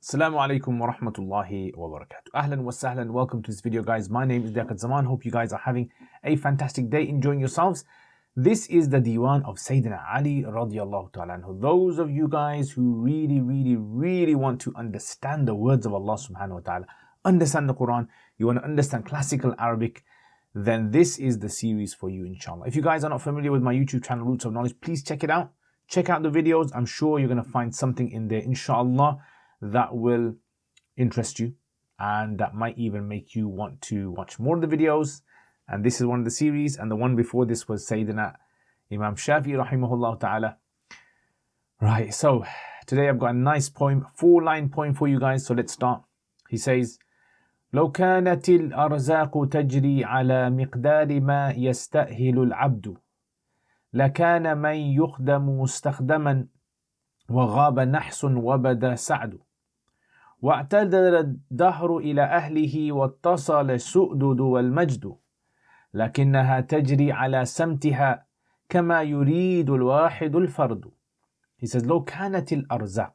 Assalamu alaikum wa rahmatullahi wa barakatuh. Ahlan wa sahlan. Welcome to this video, guys. My name is Liaquat Zaman. Hope you guys are having a fantastic day, enjoying yourselves. This is the Diwan of Sayyidina Ali radiallahu ta'ala anhu. Those of you guys who really want to understand the words of Allah subhanahu wa ta'ala, understand the Quran, you want to understand classical Arabic, then this is the series for you, inshallah. If you guys are not familiar with my YouTube channel, Roots of Knowledge, please check it out. Check out the videos. I'm sure you're going to find something in there, inshallah, that will interest you and that might even make you want to watch more of the videos. And this is one of the series, and the one before this was Sayyidina Imam Shafi'i rahimahullah ta'ala. Right, so today I've got a nice poem, 4-line poem for you guys, so let's start. He says, لو كانت الأرزاق تجري على مقدار ما يستأهل العبد لكان من يخدم مستخدما وغاب نحس وبدا سعد واعتذر الدهر إلى أهله واتصل السؤدد والمجد لكنها تجري على سمتها كما يريد الواحد الفرد. He says, لو كانت الأرزاق.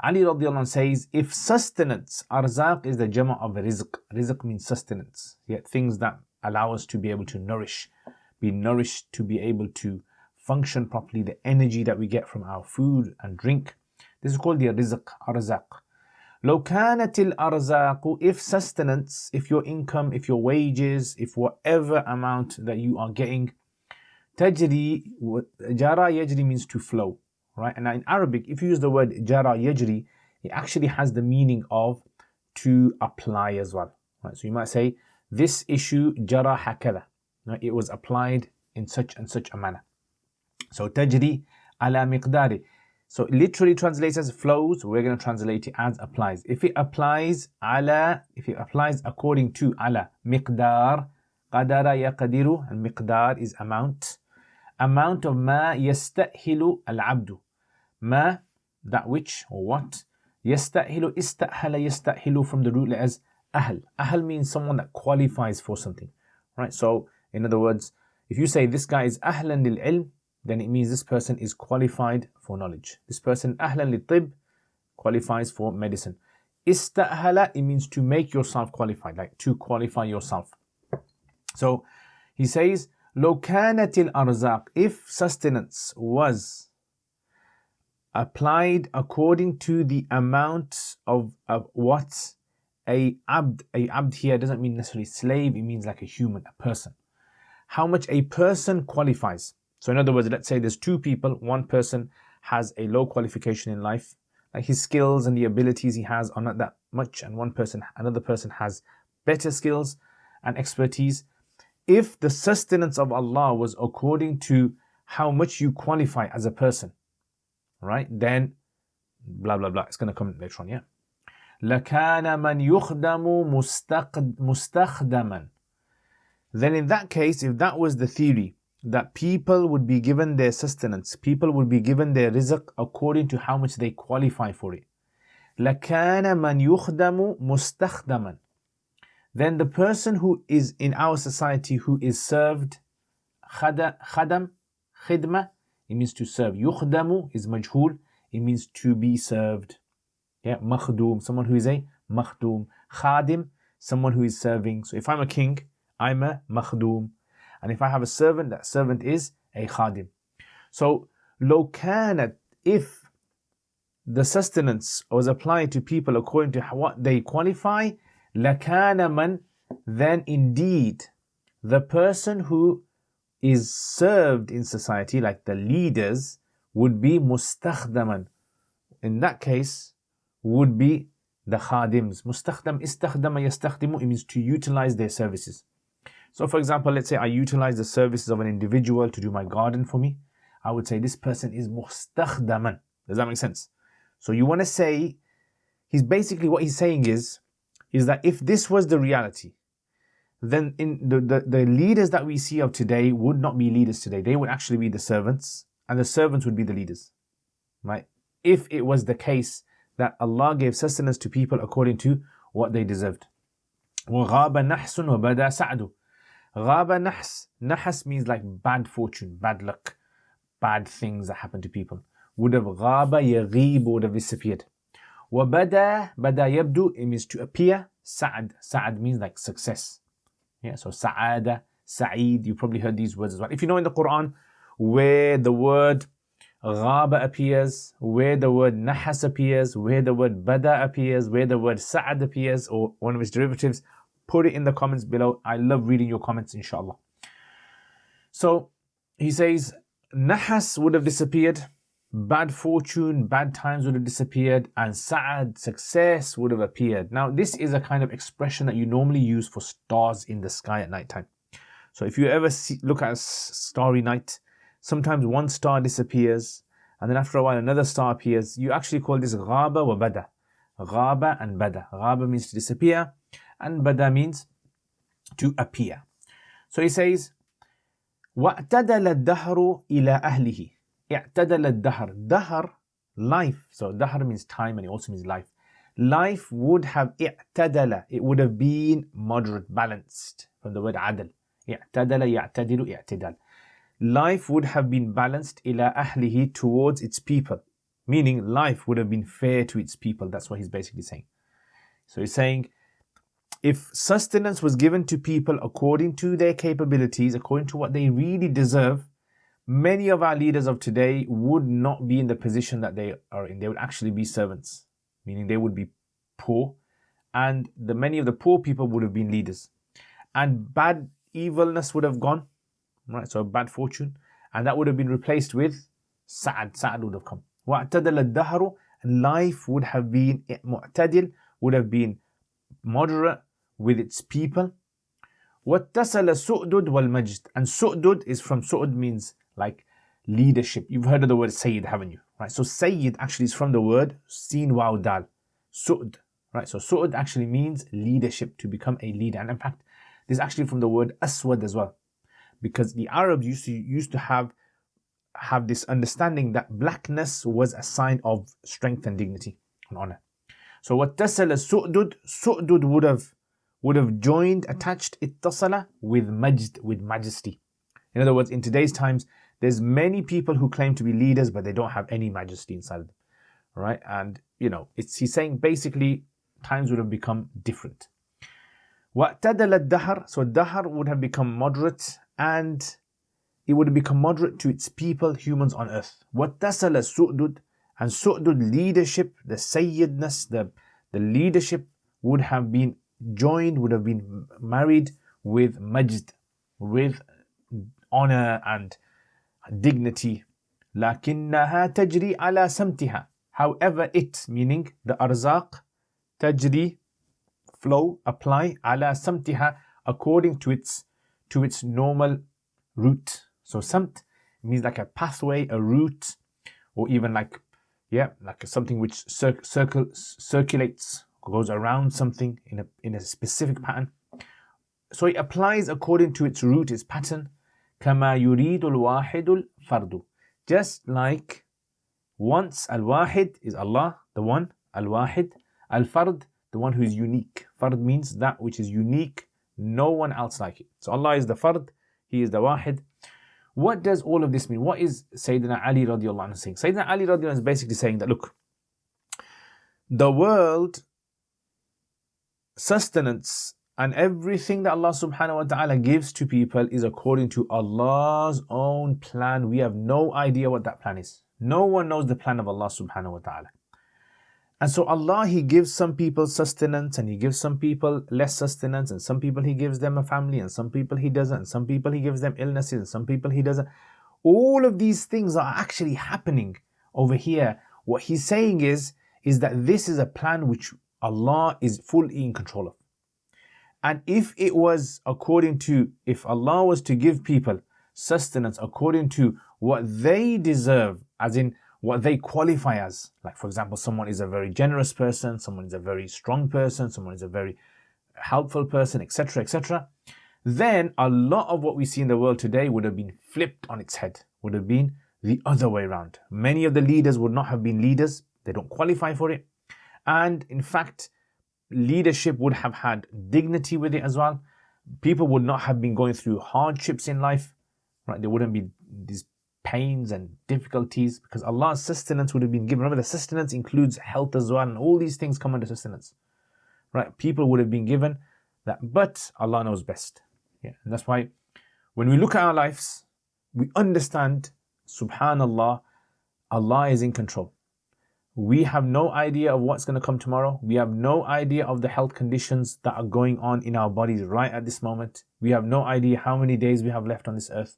Ali radiallahu anh says, if sustenance, arzaq is the jama of rizq. Rizq means sustenance. Yet things that allow us to be able to be nourished, to be able to function properly, the energy that we get from our food and drink. This is called the rizq, arzaq. لو كانت الأرزاق, if sustenance, if your income, if your wages, if whatever amount that you are getting, تجري, jara yajri means to flow, right? And now in Arabic, if you use the word jara yajri, it actually has the meaning of to apply as well, right? So you might say, this issue jara hakada, right? It was applied in such and such a manner. So tajri ala miqdari. So it literally translates as flows. We're going to translate it as applies. If it applies ala, if it applies according to ala, miqdar, qadara yaqdiru, and miqdar is amount. Amount of ma yastahilu al-abdu. Ma, that which or what. Yastahilu, istahala yastahilu, from the root letters ahl. Ahl means someone that qualifies for something, right? So in other words, if you say this guy is ahlan lil ilm, then it means this person is qualified for knowledge. This person, ahlan li tib, qualifies for medicine. Istahala, it means to make yourself qualified, like to qualify yourself. So he says, لو كانت الأرزاق, if sustenance was applied according to the amount of what a abd here doesn't mean necessarily slave, it means like a human, a person. How much a person qualifies. So in other words, let's say there's two people, one person has a low qualification in life, like his skills and the abilities he has are not that much, and another person has better skills and expertise. If the sustenance of Allah was according to how much you qualify as a person, right, then blah blah blah, it's going to come later on, yeah. لَكَانَ مَنْ يُخْدَمُ مُسْتَخْدَمًا. Then in that case, if that was the theory, that people would be given their sustenance, people would be given their rizq according to how much they qualify for it. لَكَانَ مَنْ يُخْدَمُ مُسْتَخْدَمًا. Then the person who is in our society who is served, khadam, khidma, it means to serve. Yukhdamu is majhul, it means to be served. Yeah, makhdum, someone who is a makhdum. Khadim, someone who is serving. So if I'm a king, I'm a makhdum. And if I have a servant, that servant is a khadim. So, لو كانت, if the sustenance was applied to people according to what they qualify, لَكَانَ مَنْ, then indeed the person who is served in society, like the leaders, would be mustakhdaman. In that case, would be the khadims. Mustakhdam, istakhdama yastakhdimu, it means to utilize their services. So for example, let's say I utilize the services of an individual to do my garden for me. I would say this person is mustakhdaman. Does that make sense? So you want to say, what he's saying is that if this was the reality, then in the leaders that we see of today would not be leaders today. They would actually be the servants, and the servants would be the leaders, right? If it was the case that Allah gave sustenance to people according to what they deserved. وَغَابَ نَحْسٌ وَبَدَى سَعْدُ. Ghaba nahas means like bad fortune, bad luck, bad things that happen to people. Would have ghaba yagheeb, would have disappeared. وَبَدَى يَبْدُو, it means to appear. Sa'ad means like success. Yeah, so Sa'ada, Sa'id, you probably heard these words as well. If you know in the Quran where the word Ghaba appears, where the word Nahas appears, where the word Bada appears, where the word Sa'ad appears, or one of its derivatives, put it in the comments below. I love reading your comments, inshallah. So he says, Nahas would have disappeared, bad fortune, bad times would have disappeared, and Sa'ad, success, would have appeared. Now, this is a kind of expression that you normally use for stars in the sky at night time. So if you ever look at a starry night, sometimes one star disappears, and then after a while another star appears. You actually call this Ghaba wa Bada. Ghaba and Bada. Ghaba means to disappear, and Bada means to appear. So he says, وَاعْتَدَلَ الدَّهْرُ إِلَىٰ أَهْلِهِ. اعتدل الدهر. Dahr, life. So dahr means time and it also means life. Life would have اعتدل. It would have been moderate, balanced. From the word عدل. اعتدل يعتدل اعتدال. Life would have been balanced إلى أهله, towards its people. Meaning life would have been fair to its people. That's what he's basically saying. So he's saying, if sustenance was given to people according to their capabilities, according to what they really deserve, many of our leaders of today would not be in the position that they are in. They would actually be servants, meaning they would be poor, and many of the poor people would have been leaders. And bad evilness would have gone, right? So bad fortune, and that would have been replaced with Sa'ad. Sa'ad would have come. وَاعْتَدَلَ الدَّهْرُ, and life would have been mu'tadil, would have been moderate with its people. وَاتَّصَلَ السُّؤْدُدْ وَالْمَجْدِ, and Su'dud is from Su'ud, means like leadership. You've heard of the word Sayyid, haven't you? Right. So Sayyid actually is from the word Sin Waw Dal, Su'd. Right. So Su'd actually means leadership, to become a leader. And in fact, this is actually from the word Aswad as well, because the Arabs used to have this understanding that blackness was a sign of strength and dignity and honor. So وَاتَّصَلَ السُّؤْدُدْ, Su'dud would have joined, attached ittasala with majd, with majesty. In other words, in today's times, there's many people who claim to be leaders, but they don't have any majesty inside of them, right? And he's saying basically times would have become different. وَاعْتَدَلَ الدَّهْرُ, so dahr would have become moderate, and it would have become moderate to its people, humans on earth. وَاتَّصَلَ السُّؤْدُدْ, and Su'dud, leadership, the Sayyidness, the leadership would have been joined, would have been married with majd, with honor and dignity. لكنها تجري على سمتها. However, it, meaning the arzaq, tajri, flow, apply, على سمتها, according to its normal route. So samt means like a pathway, a route, or even like something which circulates, goes around something in a specific pattern. So it applies according to its route, its pattern. كما يريد الواحد الفرد. Just like once, al-wahid is Allah, the one, al-wahid, al-fard, the one who is unique. Fard means that which is unique, no one else like it. So Allah is the fard, He is the wahid. What does all of this mean? What is Sayyidina Ali radiallahu anhu saying? Sayyidina Ali radiallahu anhu is basically saying that, look, the world, sustenance, and everything that Allah subhanahu wa ta'ala gives to people is according to Allah's own plan. We have no idea what that plan is. No one knows the plan of Allah subhanahu wa ta'ala. And so Allah, He gives some people sustenance, and He gives some people less sustenance, and some people He gives them a family, and some people He doesn't, and some people He gives them illnesses, and some people He doesn't. All of these things are actually happening over here. What He's saying is that this is a plan which Allah is fully in control of. And if Allah was to give people sustenance according to what they deserve, as in what they qualify as, like for example, someone is a very generous person, someone is a very strong person, someone is a very helpful person, etc., etc., then a lot of what we see in the world today would have been flipped on its head, would have been the other way around. Many of the leaders would not have been leaders, they don't qualify for it. And in fact, leadership would have had dignity with it as well. People would not have been going through hardships in life, right? There wouldn't be these pains and difficulties, because Allah's sustenance would have been given. Remember, the sustenance includes health as well, and all these things come under sustenance, right? People would have been given that, but Allah knows best. Yeah, and that's why when we look at our lives, we understand, subhanallah, Allah is in control. We have no idea of what's going to come tomorrow. We have no idea of the health conditions that are going on in our bodies right at this moment. We have no idea how many days we have left on this earth.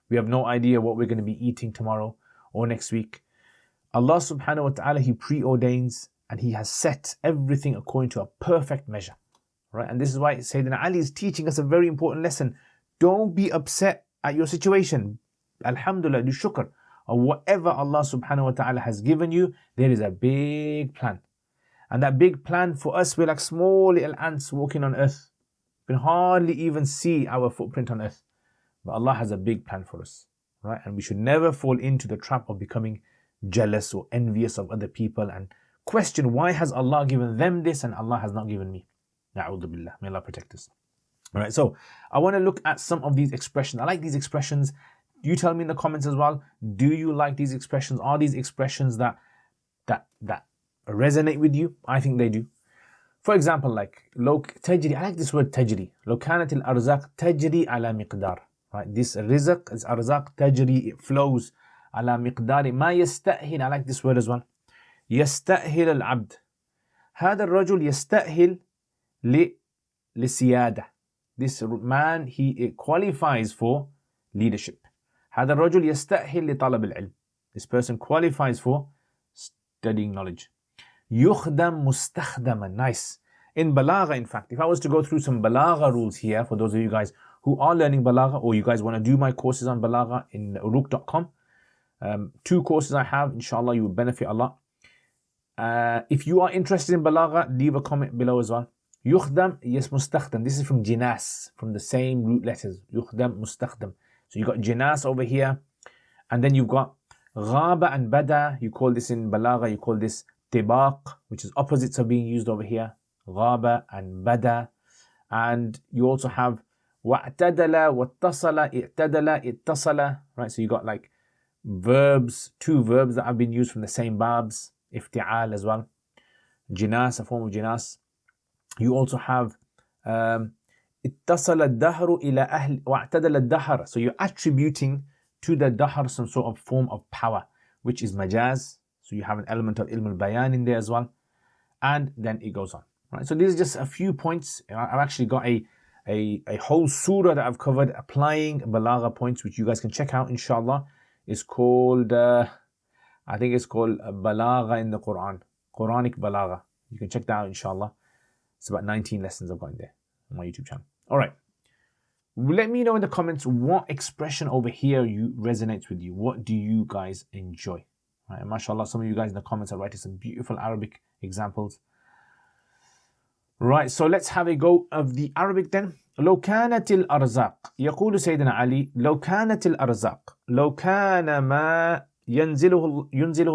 We have no idea what we're going to be eating tomorrow or next week. Allah subhanahu wa ta'ala, He preordains and He has set everything according to a perfect measure. Right? And this is why Sayyidina Ali is teaching us a very important lesson. Don't be upset at your situation. Alhamdulillah, do shukr. Or whatever Allah subhanahu wa ta'ala has given you, there is a big plan. And that big plan for us, we're like small little ants walking on earth. We can hardly even see our footprint on earth. But Allah has a big plan for us, right? And we should never fall into the trap of becoming jealous or envious of other people and question, why has Allah given them this and Allah has not given me? Na'udhu billah. May Allah protect us. All right, so I want to look at some of these expressions. I like these expressions. You tell me in the comments as well. Do you like these expressions? Are these expressions that resonate with you? I think they do. For example, like tajri. I like this word tajri. لو كانت الأرزاق تجري على مقدار. Right? This rizq is arzaq tajri. It flows على مقدار ما يستأهل. I like this word as well. يستأهل العبد. هذا الرجل يستأهل لسيادة. This man, he qualifies for leadership. هذا الرجل يستأهل لطلب العلم. This person qualifies for studying knowledge. يخدم مستخدما. Nice. In balagha, in fact, if I was to go through some balagha rules here, for those of you guys who are learning balagha, or you guys want to do my courses on balagha in uruq.com, 2 courses I have, inshallah, you will benefit a lot. If you are interested in balagha, leave a comment below as well. يخدم, yes, mustakhdam. This is from jinas, from the same root letters. يخدم, mustakhdam. So you got jinas over here, and then you've got ghaba and bada. You call this in balagha, you call this tibaq, which is opposites are being used over here. Ghaba and bada. And you also have wa'tadala, wattasala, i'tadala, ittasala. Right, so you got like verbs, 2 verbs that have been used from the same babs. Ifti'al as well. Jinas, a form of jinas. You also have اتصل الدهر إلى أهل واعتدل الدهر. So you're attributing to the dahr some sort of form of power, which is majaz. So you have an element of ilm al-bayan in there as well. And then it goes on. Right? So these are just a few points. I've actually got a whole surah that I've covered applying balagha points, which you guys can check out, inshallah. It's called, I think it's called balagha in the Quran. Quranic balagha. You can check that out, inshallah. It's about 19 lessons I've got in there on my YouTube channel. All right. Let me know in the comments what expression over here resonates with you. What do you guys enjoy? Right, and mashallah, some of you guys in the comments are writing some beautiful Arabic examples. Right, so let's have a go of the Arabic then. لو كانت الأرزاق يقول سيدنا علي لو كانت الأرزاق لو كان ما ينزله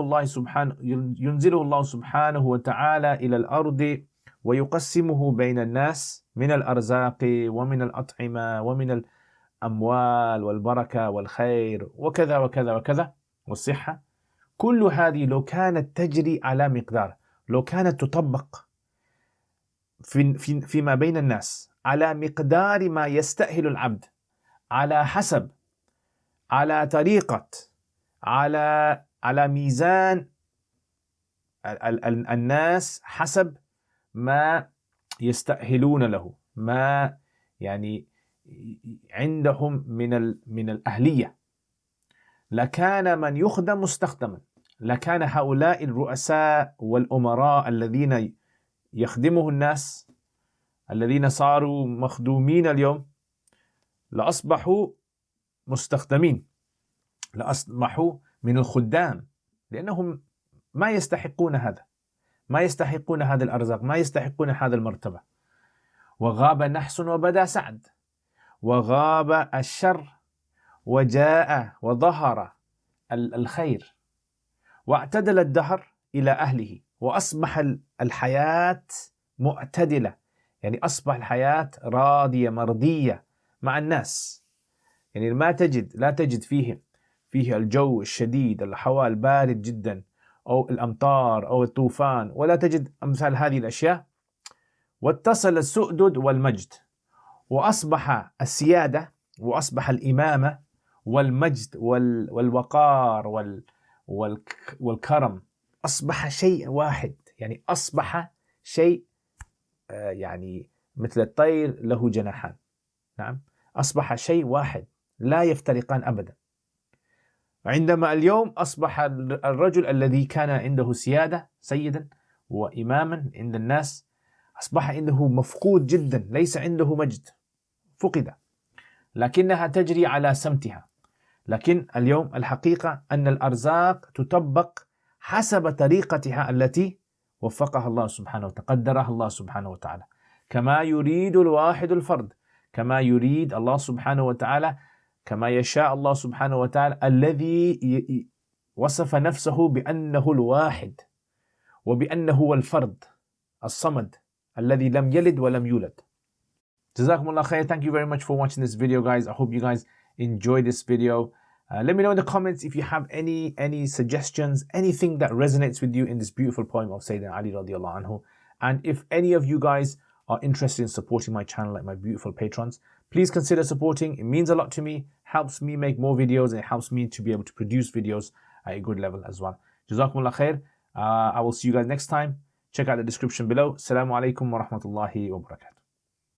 الله سبحانه وتعالى إلى الأرض ويقسمه بين الناس من الأرزاق ومن الأطعمة ومن الأموال والبركة والخير وكذا وكذا وكذا والصحة. كل هذه لو كانت تجري على مقدار، لو كانت تطبق فيما بين الناس على مقدار ما يستأهل العبد، على حسب، على طريقة، على ميزان الناس، حسب ما يستأهلون له، ما يعني عندهم من الأهلية. لكان من يخدم مستخدما، لكان هؤلاء الرؤساء والأمراء الذين يخدمه الناس، الذين صاروا مخدومين اليوم، لأصبحوا مستخدمين، لأصبحوا من الخدام، لأنهم ما يستحقون هذا، ما يستحقون هذا الأرزاق، ما يستحقون هذا المرتبة. وغاب نحس وبدا سعد، وغاب الشر وجاء وظهر الخير، واعتدل الدهر إلى أهله، وأصبح الحياة معتدلة، يعني أصبح الحياة راضية مرضية مع الناس. يعني لا تجد فيه الجو الشديد، الهواء البارد جدا، أو الأمطار أو الطوفان، ولا تجد أمثال هذه الأشياء. واتصل السؤدد والمجد، وأصبح السيادة وأصبح الإمامة والمجد والوقار والكرم أصبح شيء واحد. يعني أصبح شيء يعني مثل الطير له جناحان. نعم، أصبح شيء واحد لا يفترقان أبدا. عندما اليوم أصبح الرجل الذي كان عنده سيادة سيدا وإماما عند الناس أصبح عنده مفقود جدا، ليس عنده مجد، فقد، لكنها تجري على سمتها. لكن اليوم الحقيقة أن الأرزاق تطبق حسب طريقتها التي وفقها الله سبحانه وتعالى، قدرها الله سبحانه وتعالى، كما يريد الواحد الفرد، كما يريد الله سبحانه وتعالى، كما يشاء الله سبحانه وتعالى، الذي وصف نفسه بأنه الواحد وبأنه هو الفرد الصمد الذي لم يلد ولم يولد. جزاكم الله khair. Thank you very much for watching this video, guys. I hope you guys enjoyed this video. Let me know in the comments if you have any suggestions, anything that resonates with you in this beautiful poem of Sayyidina Ali radiallahu anhu. And if any of you guys are interested in supporting my channel, like my beautiful patrons, please consider supporting. It means a lot to me, helps me make more videos, and it helps me to be able to produce videos at a good level as well. Jazakum Allah khair. I will see you guys next time. Check out the description below. Assalamu alaikum wa rahmatullahi wa barakatuh.